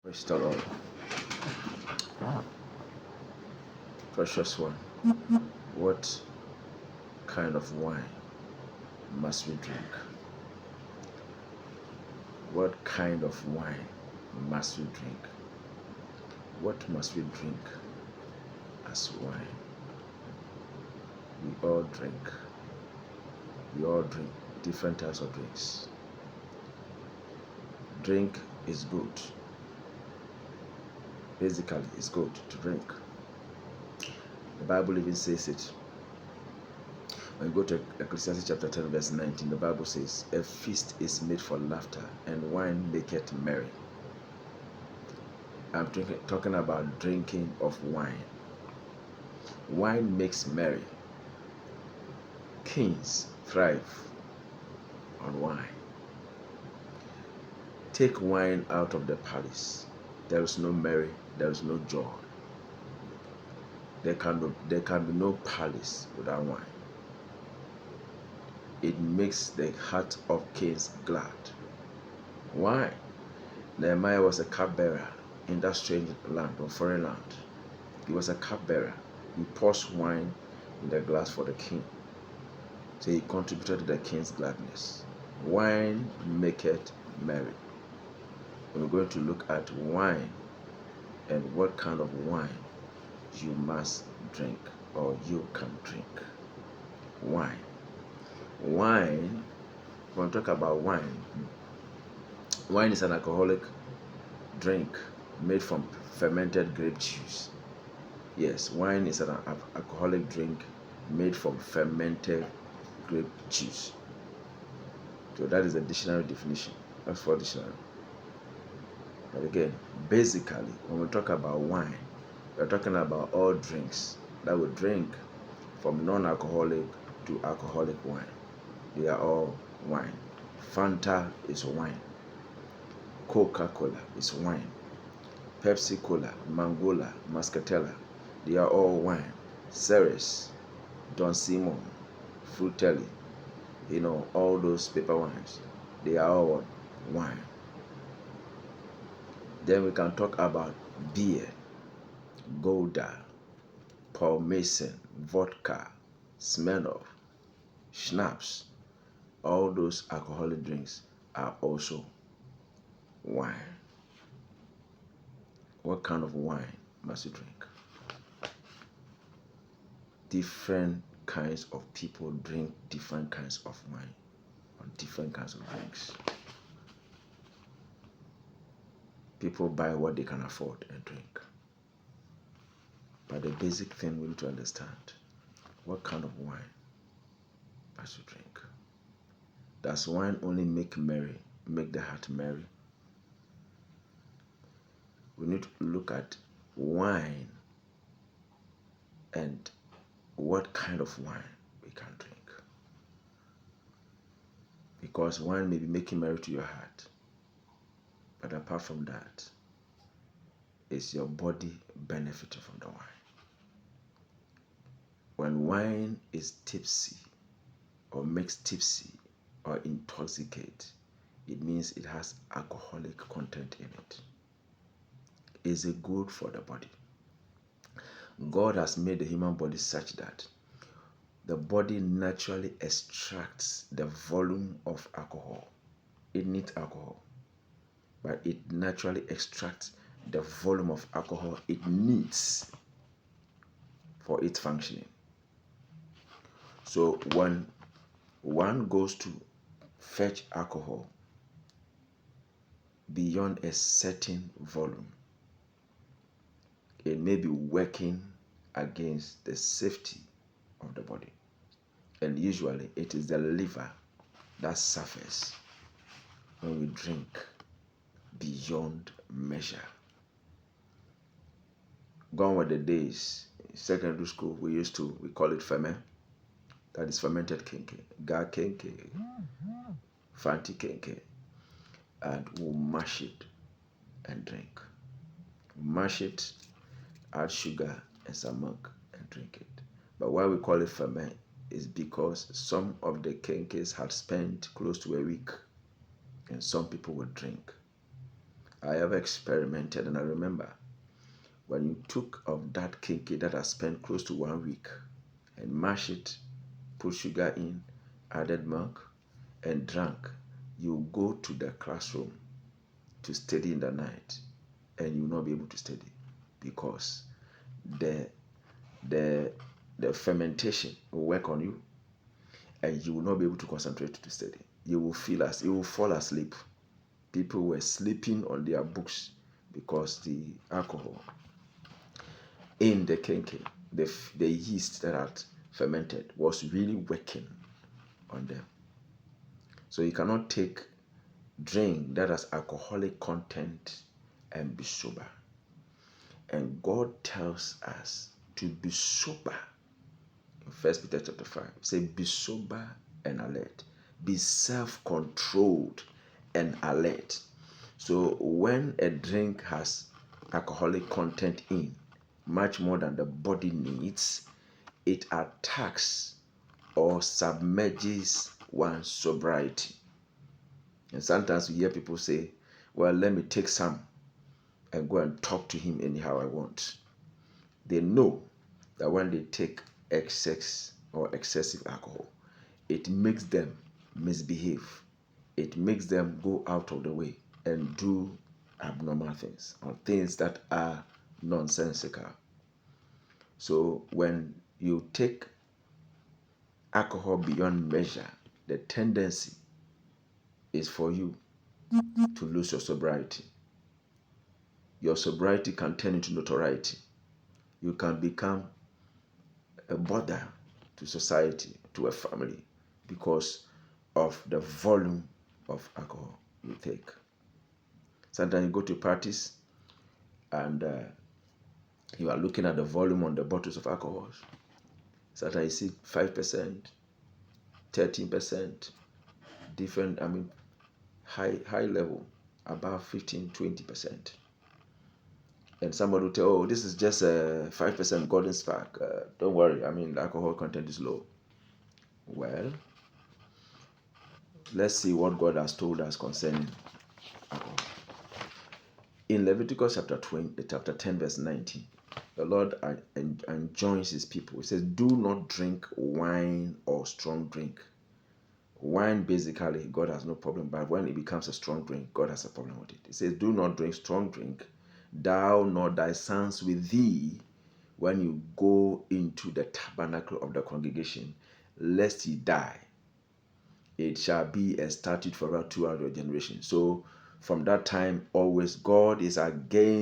Praise the Lord. Precious one, what kind of wine must we drink? What kind of wine must we drink? What must we drink as wine? We all drink. We all drink different types of drinks. Drink is good. Basically, it's good to drink. The Bible even says it. When you go to Ecclesiastes chapter 10, verse 19, the Bible says, "A feast is made for laughter, and wine maketh merry." I'm talking about drinking of wine. Wine makes merry. Kings thrive on wine. Take wine out of the palace. There is no merry, there is no joy. There can be no palace without wine. It makes the heart of kings glad. Why? Nehemiah was a cupbearer in that strange land or foreign land. He was a cupbearer. He pours wine in the glass for the king. So he contributed to the king's gladness. Wine maketh merry. We're going to look at wine and what kind of wine you must drink or you can drink. Wine. Wine, when we talk about wine, wine is an alcoholic drink made from fermented grape juice. Yes, wine is an alcoholic drink made from fermented grape juice. So that is a dictionary definition. That's for dictionary. But again, basically, when we talk about wine, we're talking about all drinks that we drink from non-alcoholic to alcoholic wine. They are all wine. Fanta is wine. Coca-Cola is wine. Pepsi-Cola, Mangola, Muscatella, they are all wine. Ceres, Don Simon, Frutelli, all those paper wines, they are all wine. Then we can talk about beer, Gouda, Paul Mason, vodka, Smirnoff, schnapps. All those alcoholic drinks are also wine. What kind of wine must you drink? Different kinds of people drink different kinds of wine or different kinds of drinks. People buy what they can afford and drink. But the basic thing we need to understand, what kind of wine must you drink? Does wine only make the heart merry? We need to look at wine and what kind of wine we can drink. Because wine may be making merry to your heart, but apart from that, is your body benefiting from the wine? When wine is tipsy or makes tipsy or intoxicate, it means it has alcoholic content in it. Is it good for the body? God has made the human body such that the body naturally extracts the volume of alcohol. It needs alcohol, but it naturally extracts the volume of alcohol it needs for its functioning. So when one goes to fetch alcohol beyond a certain volume, it may be working against the safety of the body. And usually it is the liver that suffers when we drink beyond measure. Gone were the days in secondary school we call it ferment. That is fermented kenke, gar kenke, fanti kenke, and we'll mash it and drink. Mash it, add sugar and some milk and drink it. But why we call it ferment is because some of the kenkes had spent close to a week and some people would drink. I have experimented, and I remember when you took of that kinky that I spent close to 1 week and mash it, put sugar in, added milk, and drank, you go to the classroom to study in the night, and you will not be able to study because the the the fermentation will work on you, and you will not be able to concentrate to study. You will fall asleep. People were sleeping on their books because the alcohol in the kinky, the yeast that had fermented was really working on them. So you cannot take drink that has alcoholic content and be sober. And God tells us to be sober. In 1 Peter chapter 5, say, be sober and alert. Be self-controlled and alert. So when a drink has alcoholic content in, much more than the body needs, it attacks or submerges one's sobriety. And sometimes we hear people say, well, let me take some and go and talk to him anyhow I want. They know that when they take excess or excessive alcohol, it makes them misbehave. It makes them go out of the way and do abnormal things or things that are nonsensical. So when you take alcohol beyond measure, the tendency is for you to lose your sobriety. Your sobriety can turn into notoriety. You can become a bother to society, to a family, because of the volume of alcohol you take. Sometimes you go to parties and you are looking at the volume on the bottles of alcohol. Sometimes you see 5%, 13%, different, high level, about 15, 20%. And somebody will tell, oh, this is just a 5% Golden Spark. Don't worry, the alcohol content is low. Well, let's see what God has told us concerning alcohol. In Leviticus chapter 10, verse 19, the Lord enjoins his people. He says, do not drink wine or strong drink. Wine, basically, God has no problem, but when it becomes a strong drink, God has a problem with it. He says, do not drink strong drink, thou nor thy sons with thee, when you go into the tabernacle of the congregation, lest ye die. It shall be a statute forever throughout your generation. So from that time always, God is against